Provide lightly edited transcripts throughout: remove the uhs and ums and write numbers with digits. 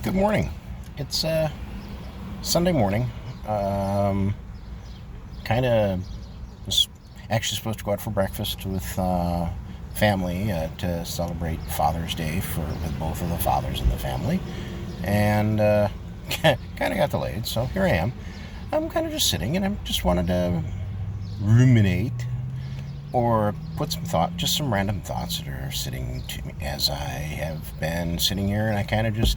Good morning. It's Sunday morning. Kind of was actually supposed to go out for breakfast with family to celebrate Father's Day with both of the fathers in the family, and kind of got delayed. So here I am. I'm kind of just sitting, and I just wanted to ruminate or put some random thoughts that are sitting to me as I have been sitting here, and I kind of just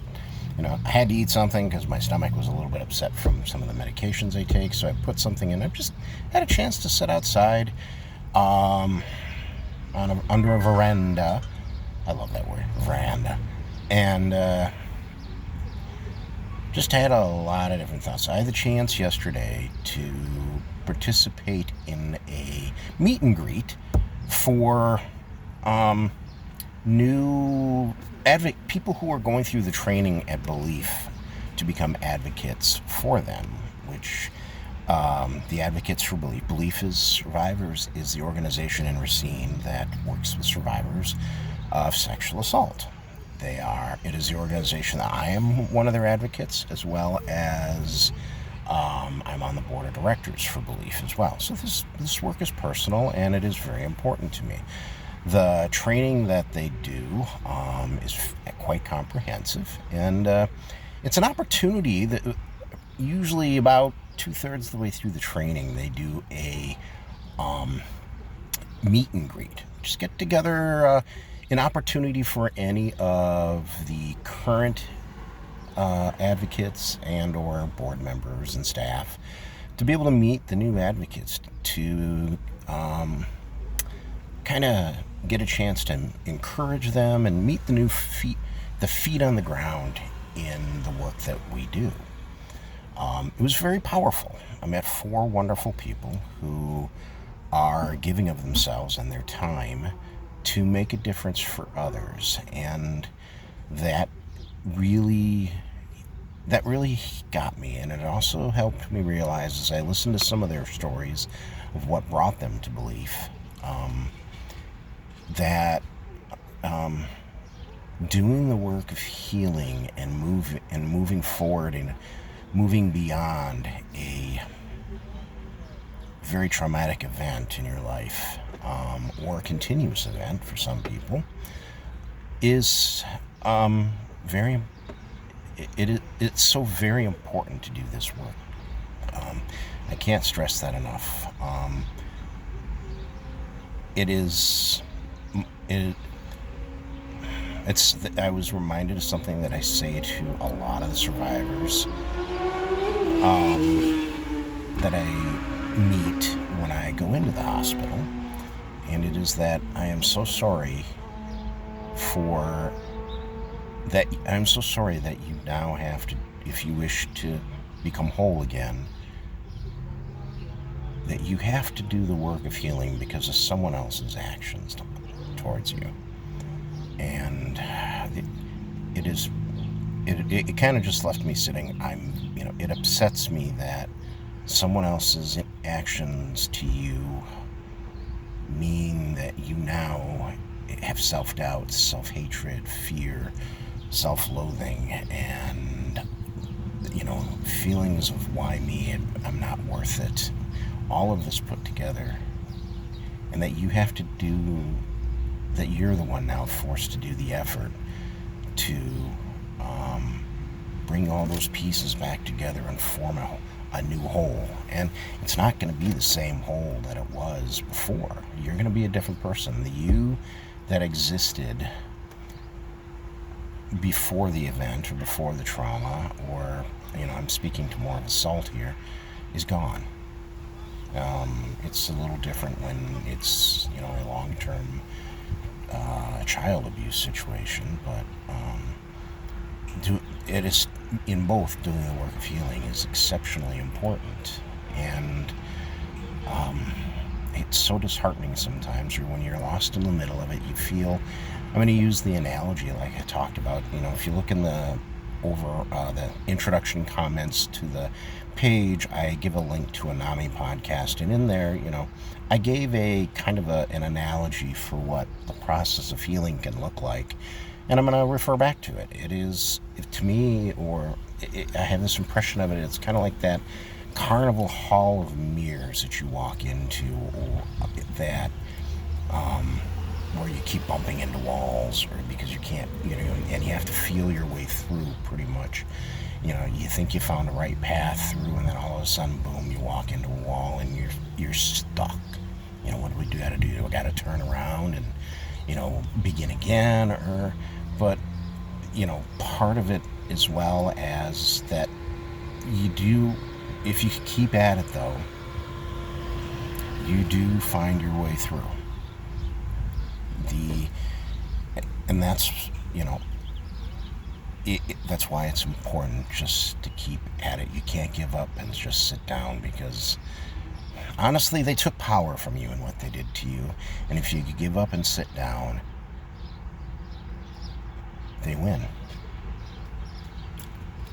I had to eat something because my stomach was a little bit upset from some of the medications I take. So I put something in. I've just had a chance to sit outside under a veranda. I love that word, veranda. And just had a lot of different thoughts. I had the chance yesterday to participate in a meet and greet for new people who are going through the training at BeLEAF to become advocates for them, which the Advocates for BeLEAF Survivors is the organization in Racine that works with survivors of sexual assault. It is the organization that I am one of their advocates, as well as I'm on the board of directors for BeLEAF as well. So this work is personal, and it is very important to me. The training that they do is quite comprehensive, and it's an opportunity that usually about 2/3 of the way through the training they do a meet and greet. Just get together, an opportunity for any of the current advocates and or board members and staff to be able to meet the new advocates, to kind of get a chance to encourage them and meet the feet on the ground in the work that we do. It was very powerful. I met 4 wonderful people who are giving of themselves and their time to make a difference for others, and that really got me. And it also helped me realize, as I listened to some of their stories of what brought them to BeLEAF, that doing the work of healing and moving forward and moving beyond a very traumatic event in your life, or a continuous event for some people, is it's so very important to do this work. I can't stress that enough. I was reminded of something that I say to a lot of the survivors that I meet when I go into the hospital, and it is that I'm so sorry that you now have to, if you wish to become whole again, that you have to do the work of healing because of someone else's actions towards you. And it kind of just left me sitting. It upsets me that someone else's actions to you mean that you now have self-doubt, self-hatred, fear, self-loathing, and feelings of why me, I'm not worth it. All of this put together, and that you're the one now forced to do the effort to bring all those pieces back together and form a new whole. And it's not going to be the same whole that it was before. You're going to be a different person. The you that existed before the event or before the trauma, or I'm speaking to more of assault here, is gone. It's a little different when it's a long-term child abuse situation, but it is, in both, doing the work of healing is exceptionally important. And it's so disheartening sometimes, or when you're lost in the middle of it, you feel, I'm going to use the analogy like I talked about, if you look in the introduction comments to the page, I give a link to a NAMI podcast, and in there, I gave a kind of an analogy for what the process of healing can look like. And I'm going to refer back to it. It is, to me, I have this impression of it, it's kind of like that carnival hall of mirrors that you walk into, or that where you keep bumping into walls, or because you can't, and you have to feel your way through pretty much. You think you found the right path through, and then all of a sudden, boom, you walk into a wall and you're stuck. What do we got to do? We got to turn around and begin again, but part of it, as well as that, if you keep at it though, you do find your way through. And that's, that's why it's important just to keep at it. You can't give up and just sit down, because honestly, they took power from you in what they did to you. And if you give up and sit down, they win.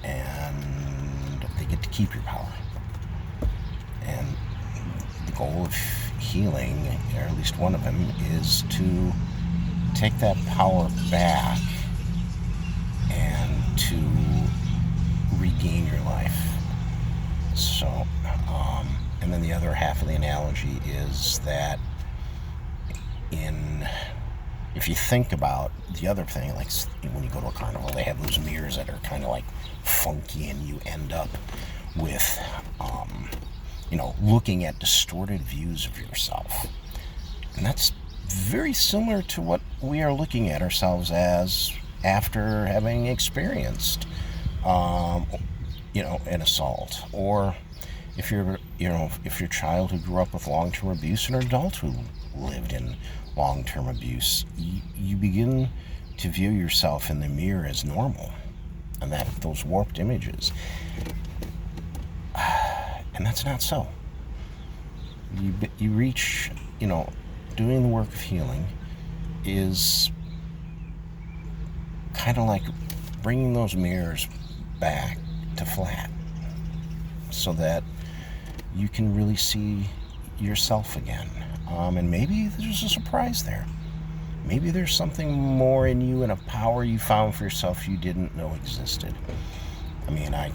And they get to keep your power. And the goal of healing, or at least one of them, is to take that power back and to regain your life. So, and then the other half of the analogy is that if you think about the other thing, like when you go to a carnival, they have those mirrors that are kind of like funky, and you end up with, looking at distorted views of yourself. And that's very similar to what we are looking at ourselves as after having experienced, an assault, or if you're a child who grew up with long-term abuse, and an adult who lived in long-term abuse, you begin to view yourself in the mirror as normal, and that those warped images, and that's not so. You reach, doing the work of healing is kind of like bringing those mirrors back to flat, so that you can really see yourself again. And maybe there's a surprise there. Maybe there's something more in you, and a power you found for yourself you didn't know existed. I mean, I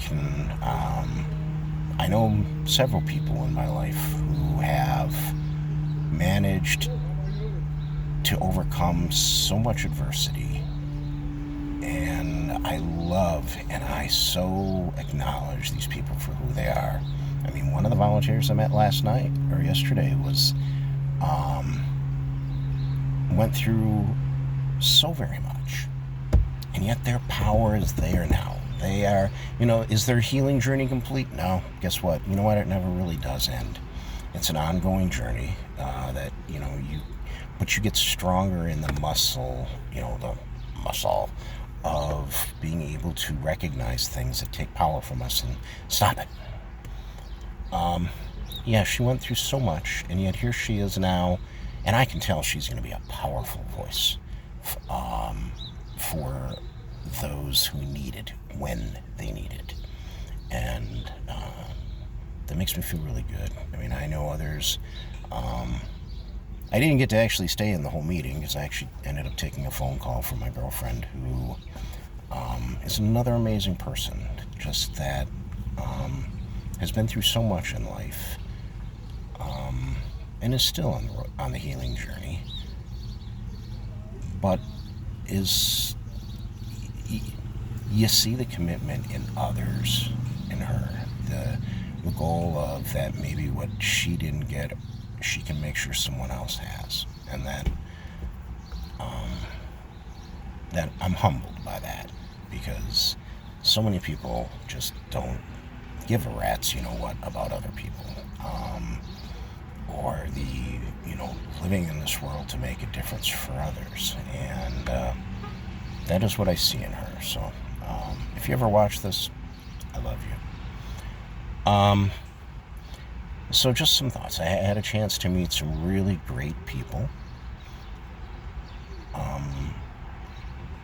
know several people in my life who have managed to overcome so much adversity, and I love and I so acknowledge these people for who they are. I mean, one of the volunteers I met last night or yesterday was went through so very much, and yet their power is there now. They are, is their healing journey complete? No. Guess what? You know what? It never really does end. It's an ongoing journey that, but you get stronger in the muscle of being able to recognize things that take power from us and stop it. She went through so much, and yet here she is now, and I can tell she's going to be a powerful voice for those who need it when they need it. And that makes me feel really good. I mean, I know others. I didn't get to actually stay in the whole meeting, because I actually ended up taking a phone call from my girlfriend, who is another amazing person, just that has been through so much in life, and is still on the healing journey, but you see the commitment in others, in her, the goal of that maybe what she didn't get, she can make sure someone else has, and that I'm humbled by that, because so many people just don't give a rat's about other people, or living in this world to make a difference for others, and that is what I see in her. So if you ever watch this, I love you. So just some thoughts. I had a chance to meet some really great people.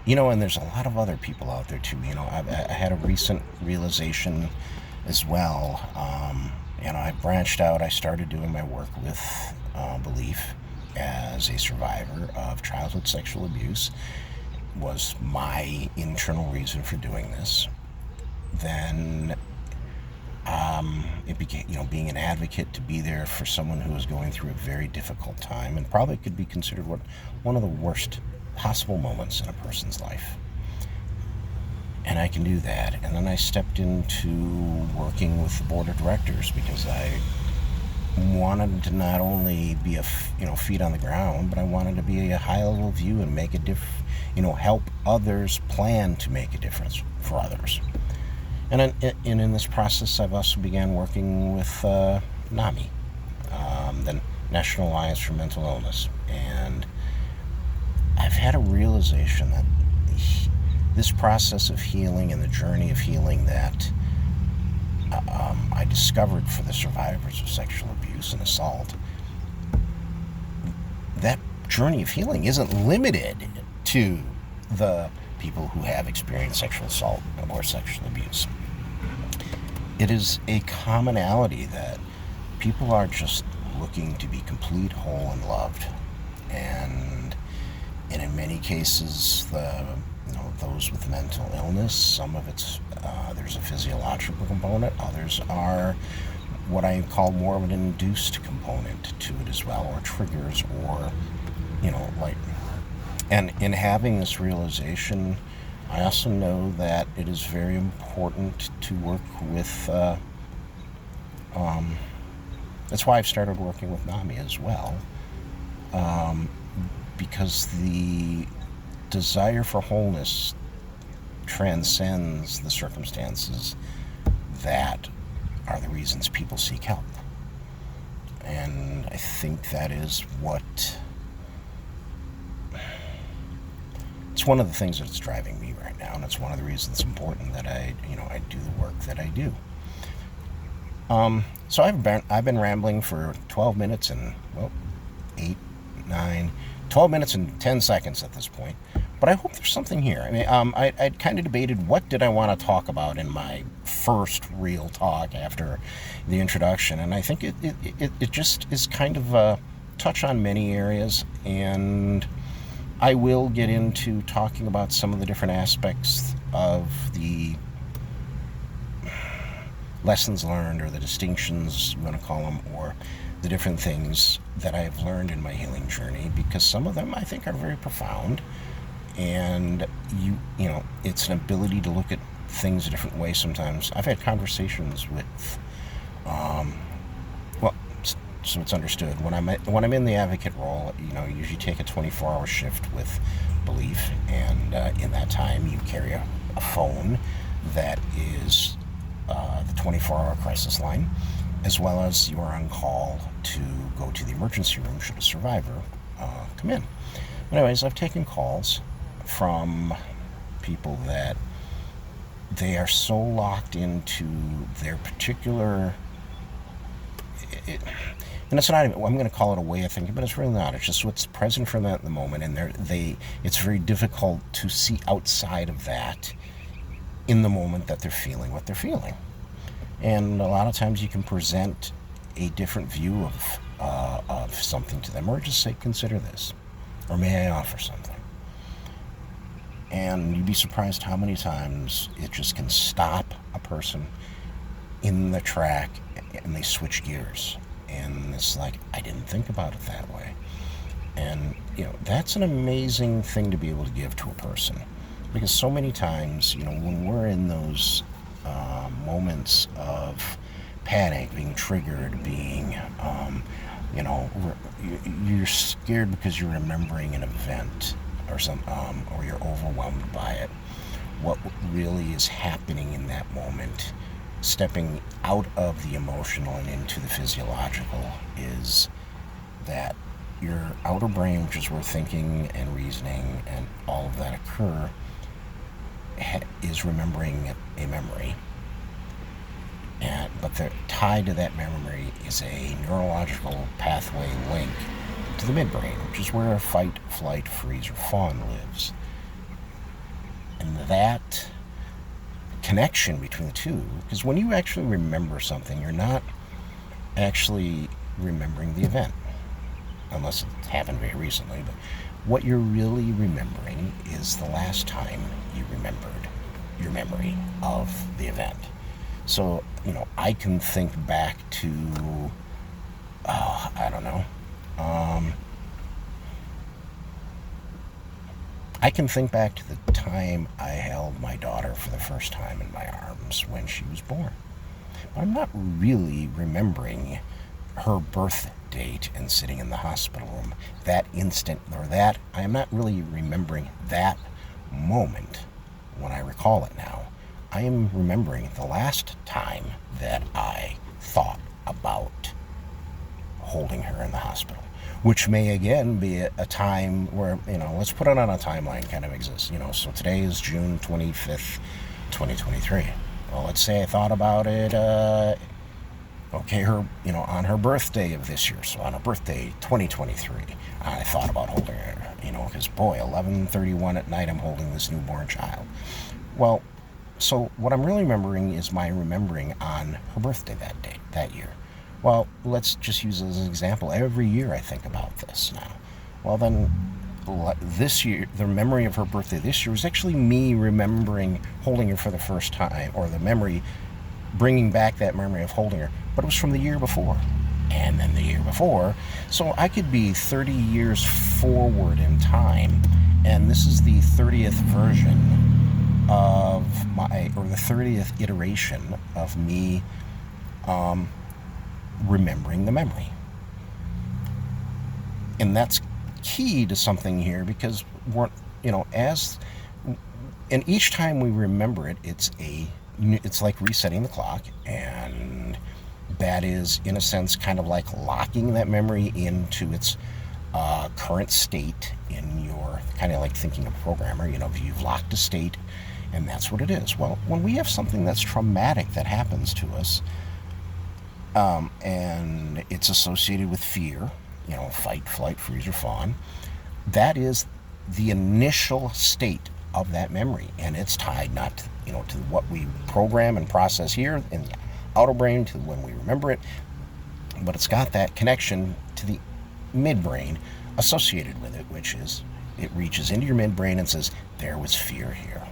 And there's a lot of other people out there too. I had a recent realization as well. I branched out. I started doing my work with BeLEAF as a survivor of childhood sexual abuse. was my internal reason for doing this, then it became, being an advocate, to be there for someone who was going through a very difficult time and probably could be considered one of the worst possible moments in a person's life. And I can do that. And then I stepped into working with the board of directors because I wanted to not only be feet on the ground, but I wanted to be a high-level view and make help others plan to make a difference for others. And in this process, I've also began working with NAMI, the National Alliance for Mental Illness. And I've had a realization that this process of healing and the journey of healing that I discovered for the survivors of sexual abuse and assault, that journey of healing isn't limited to the people who have experienced sexual assault or sexual abuse. It is a commonality that people are just looking to be complete, whole, and loved. And in many cases, those with mental illness, some of it's there's a physiological component. Others are what I call more of an induced component to it as well, or triggers, or And in having this realization, I also know that it is very important to work with. That's why I've started working with NAMI as well, because the desire for wholeness transcends the circumstances that are the reasons people seek help. And I think that is it's one of the things that's driving me right now, and it's one of the reasons it's important that I do the work that I do. So I've been rambling for 12 minutes and 12 minutes and 10 seconds at this point. But I hope there's something here. I mean, I'd kind of debated what did I want to talk about in my first real talk after the introduction, and I think it just is kind of a touch on many areas, and I will get into talking about some of the different aspects of the lessons learned, or the distinctions, you want to call them, or the different things that I have learned in my healing journey, because some of them I think are very profound. And it's an ability to look at things a different way sometimes. I've had conversations with, so it's understood, when I'm in the advocate role, I usually take a 24-hour shift with BeLEAF, and in that time you carry a phone that is the 24-hour crisis line, as well as you are on call to go to the emergency room should a survivor come in. Anyways, I've taken calls from people that they are so locked into their particular, and it's not even, I'm going to call it a way of thinking, but it's really not. It's just what's present for them at the moment, and it's very difficult to see outside of that in the moment that they're feeling what they're feeling. And a lot of times you can present a different view of something to them, or just say, consider this, or may I offer something. And you'd be surprised how many times it just can stop a person in the track, and they switch gears. And it's like, I didn't think about it that way. And, that's an amazing thing to be able to give to a person. Because so many times, when we're in those moments of panic, being triggered, being, you're scared because you're remembering an event, or you're overwhelmed by it. What really is happening in that moment, stepping out of the emotional and into the physiological, is that your outer brain, which is where thinking and reasoning and all of that occur, is remembering a memory. But tied to that memory is a neurological pathway link to the midbrain, which is where fight, flight, freeze, or fawn lives. And that connection between the two, because when you actually remember something, you're not actually remembering the event, unless it happened very recently. But What you're really remembering is the last time you remembered your memory of the event. So, I can think back to, I don't know, I can think back to the time I held my daughter for the first time in my arms when she was born. But I'm not really remembering her birth date and sitting in the hospital room. That instant, I am not really remembering that moment when I recall it now. I am remembering the last time that I thought about holding her in the hospital, which may again be a time where, let's put it on a timeline kind of exists. So today is June 25th, 2023. Well, let's say I thought about it, on her birthday of this year. So on her birthday, 2023, I thought about holding her, because 11:31 at night, I'm holding this newborn child. Well, so what I'm really remembering is my remembering on her birthday that year. Well, let's just use as an example. Every year I think about this now. Well, then this year, the memory of her birthday this year was actually me remembering holding her for the first time, or the memory, bringing back that memory of holding her, but it was from the year before. And then the year before. So I could be 30 years forward in time, and this is the 30th version of the 30th iteration of me remembering the memory. And that's key to something here, because and each time we remember it, it's like resetting the clock, and that is, in a sense, kind of like locking that memory into its current state in your, kind of like thinking of a programmer, you've locked a state, and that's what it is. Well, when we have something that's traumatic that happens to us, and it's associated with fear, fight, flight, freeze, or fawn, that is the initial state of that memory, and it's tied not to, to what we program and process here in the outer brain to when we remember it, but it's got that connection to the midbrain associated with it, which is it reaches into your midbrain and says, there was fear here.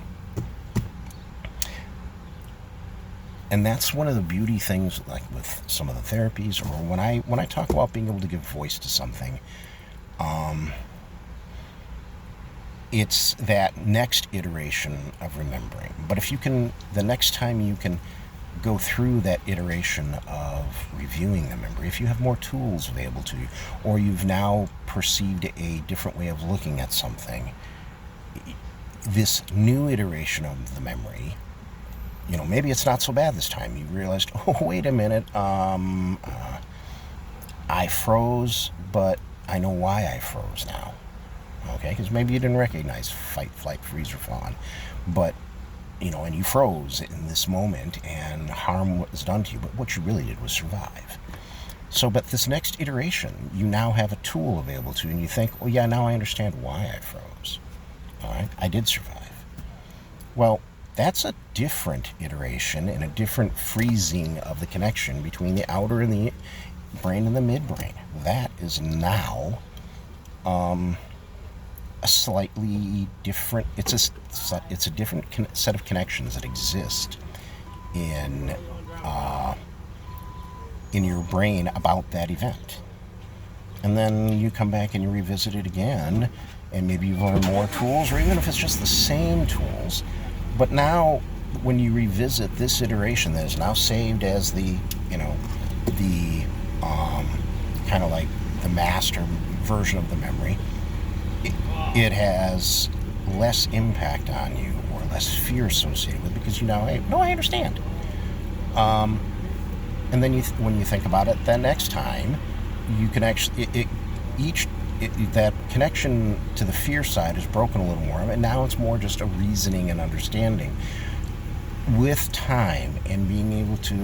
And that's one of the beauty things, like with some of the therapies, or when I talk about being able to give voice to something, it's that next iteration of remembering. But if you can, the next time you can go through that iteration of reviewing the memory, if you have more tools available to you, or you've now perceived a different way of looking at something, this new iteration of the memory, maybe it's not so bad this time. You realized, oh, wait a minute, I froze, but I know why I froze now. Okay, because maybe you didn't recognize fight, flight, freeze, or fawn, but and you froze in this moment, and harm was done to you, but what you really did was survive. So, but this next iteration, you now have a tool available to you, and you think, oh yeah, now I understand why I froze. All right, I did survive. Well, that's a different iteration and a different freezing of the connection between the outer and the brain and the midbrain. That is now a slightly different, it's a different set of connections that exist in your brain about that event. And then you come back and you revisit it again, and maybe you learn more tools, or even if it's just the same tools. But now, when you revisit this iteration that is now saved as the kind of like the master version of the memory, it has less impact on you, or less fear associated with it, because I understand. And then when you think about it, the next time, you can actually, that connection to the fear side is broken a little more, and now it's more just a reasoning and understanding. With time and being able to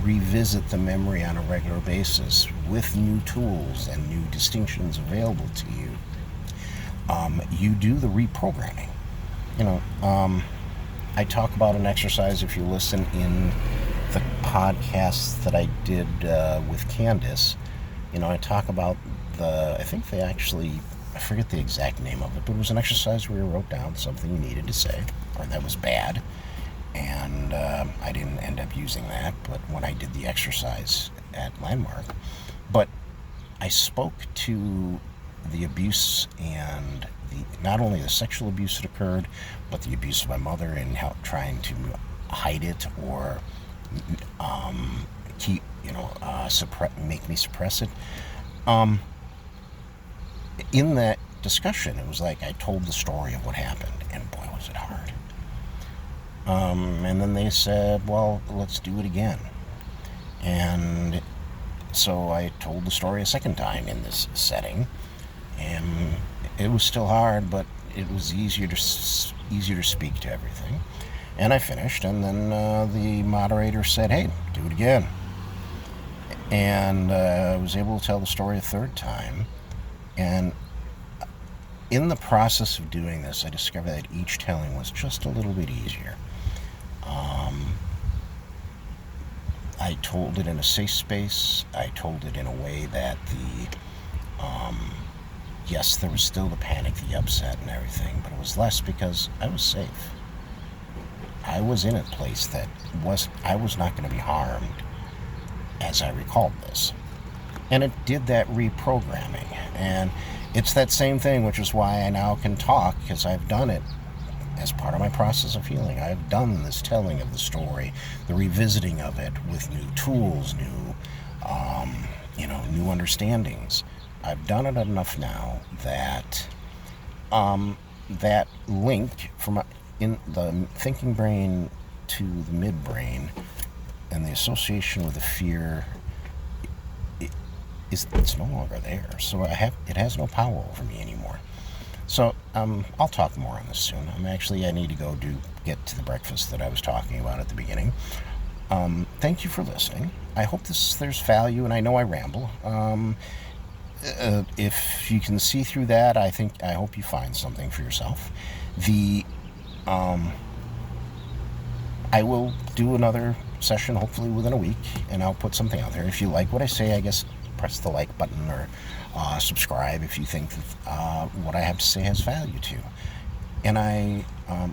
revisit the memory on a regular basis with new tools and new distinctions available to you, you do the reprogramming. I talk about an exercise, if you listen in the podcasts that I did with Candace, I talk about I think they actually forget the exact name of it, but it was an exercise where you wrote down something you needed to say, or that was bad. And I didn't end up using that, but when I did the exercise at Landmark, but I spoke to the abuse and not only the sexual abuse that occurred, but the abuse of my mother and how trying to hide it or keep, make me suppress it. In that discussion, it was like I told the story of what happened, and boy, was it hard. And then they said, well, let's do it again. And so I told the story a second time in this setting, and it was still hard, but it was easier to speak to everything. And I finished, and then the moderator said, hey, do it again. And I was able to tell the story a third time. And in the process of doing this, I discovered that each telling was just a little bit easier. I told it in a safe space. I told it in a way that yes, there was still the panic, the upset and everything, but it was less because I was safe. I was in a place that I was not going to be harmed as I recalled this. And it did that reprogramming. And it's that same thing, which is why I now can talk, because I've done it as part of my process of healing. I've done this telling of the story, the revisiting of it with new tools, new understandings. I've done it enough now that that link from in the thinking brain to the midbrain and the association with the fear it's no longer there. So it has no power over me anymore. So I'll talk more on this soon. I need to go get to the breakfast that I was talking about at the beginning. Thank you for listening. I hope there's value, and I know I ramble. If you can see through that, I hope you find something for yourself. I will do another session hopefully within a week, and I'll put something out there. If you like what I say, I guess press the like button or subscribe if you think that what I have to say has value to you. And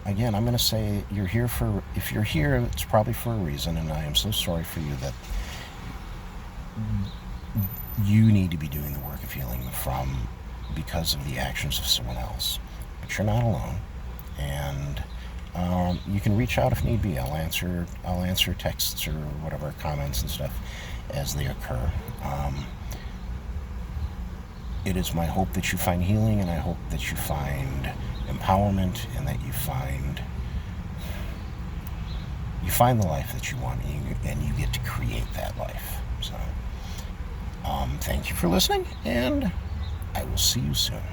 again, I'm going to say if you're here, it's probably for a reason, and I am so sorry for you that you need to be doing the work of healing because of the actions of someone else. But you're not alone, and you can reach out if need be. I'll answer texts or whatever, comments and stuff as they occur. It is my hope that you find healing, and I hope that you find empowerment, and that you find the life that you want, and you get to create that life. So, thank you for listening, and I will see you soon.